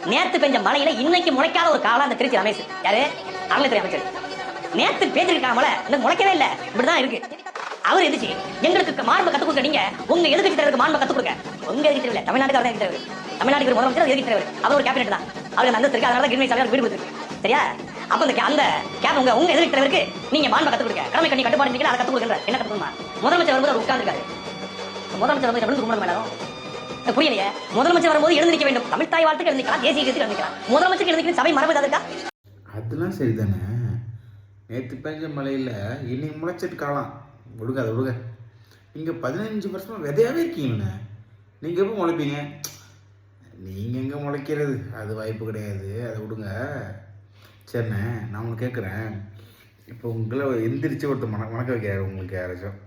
நேத்து பெஞ்ச மழையில இன்னைக்கு முளைக்காத ஒரு காலம் அந்த திருச்சி ரமேஷ் யாரு அறநிலையத்துறை அமைச்சர். நேத்து பேசிருக்காங்க மழை இன்னும் முளைக்கவே இல்லை, இப்படிதான் இருக்கு. அவர் எதிர்த்து எங்களுக்கு மாண்பை கத்துக் கொடுக்க, நீங்க உங்க எதிர்க்கட்சி தலைவருக்கு மாண்பை கத்துக் கொடுக்க. உங்க எதிர்க்கட்சி இல்ல, தமிழ்நாட்டுக்கு அவர் தலைவர், தமிழ்நாட்டுக்கு முதலமைச்சர் எதிர்க்கட்சி தலைவர், அவர் ஒரு கேபினெட் தான், அவருக்கு அந்த இருக்கு. அதனால கிரிமினல் சாலையார் வீடு கொடுத்துருக்கு. சரியா? அப்ப அந்த கேப் உங்க எதிர்க்கட்சி தலைவருக்கு நீங்க மாண்பை கத்துக் கொடுக்க, கடமை கண்ணி கட்டுப்பாடு அதை கத்துக் கொடுக்குற. என்ன கத்துக்கணுமா? முதலமைச்சர் வரும்போது அவர் உட்கார்ந்துருக்காரு. முதலமைச்சர் வந்து விழுந்து கும்பிட மேடம் புரியலையே. முதலமைச்சர் வரும்போது எழுந்து நிற்க வேண்டும். தமிழ் தாய் வாழ்த்துக்கு எழுந்திக்கலாம், தேசிய கீதத்துக்கு எழுந்திக்கலாம். முதலமைச்சருக்கு எழுந்திருக்க சபை மரபு இருக்கா? அதெல்லாம் சரிதானே. நேற்று பெஞ்ச மழையில் இன்னைக்கு முளைச்சிட்டு காலம் விடுங்க, அதை விடுங்க. நீங்கள் 15 வருஷமாக விதையாகவே இருக்கீங்கண்ணே. நீங்கள் எப்போ முளைப்பீங்க? நீங்கள் எங்கே முளைக்கிறது? அது வாய்ப்பு கிடையாது, அதை விடுங்க. சரிண்ணே, நான் உங்களுக்கு கேட்குறேன். இப்போ உங்களை எந்திரிச்சு ஒருத்தர் வணக்க வைக்கிறாரு உங்களுக்கு யாராச்சும்.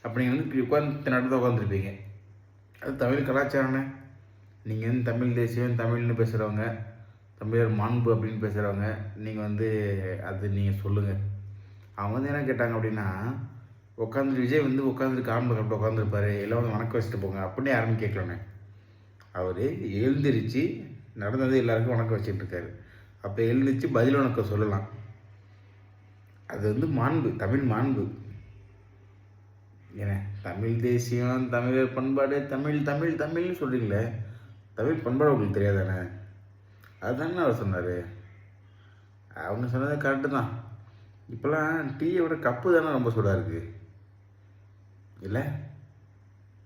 அப்போ நீங்கள் வந்து உட்காந்து நடந்து உட்காந்துருப்பீங்க. அது தமிழ் கலாச்சாரம்ண்ணே. நீங்கள் வந்து தமிழ் தேசியம் தமிழ்னு பேசுகிறவங்க, தமிழர் மாண்பு அப்படின்னு பேசுகிறவங்க, நீங்கள் வந்து அது நீங்கள் சொல்லுங்கள். அவங்க வந்து என்ன கேட்டாங்க அப்படின்னா, உட்காந்து விஜய் வந்து உட்காந்துட்டு காம்பு கப்பிட்டு உட்காந்துருப்பாரு, எல்லாம் வந்து வணக்கம் வச்சுட்டு போங்க அப்படின்னு யாருன்னு கேட்கலண்ணே. அவர் எழுந்திரிச்சு நடந்தது எல்லாருக்கும் வணக்கம் வச்சுட்டு இருக்காரு. அப்போ எழுந்திரிச்சு பதில் வணக்கம் சொல்லலாம். அது வந்து மாண்பு, தமிழ் மாண்பு. ஏன்னா தமிழ் தேசியம் தமிழர் பண்பாடு தமிழ் தமிழ் தமிழ்னு சொல்கிறீங்களே, தமிழ் பண்பாடு உங்களுக்கு தெரியாதானே? அதுதானே அவர் சொன்னார். அவங்க சொன்னது கரெக்டு தான். இப்போலாம் டீயை விட கப்பு தானே ரொம்ப சூடாக இருக்குது இல்லை?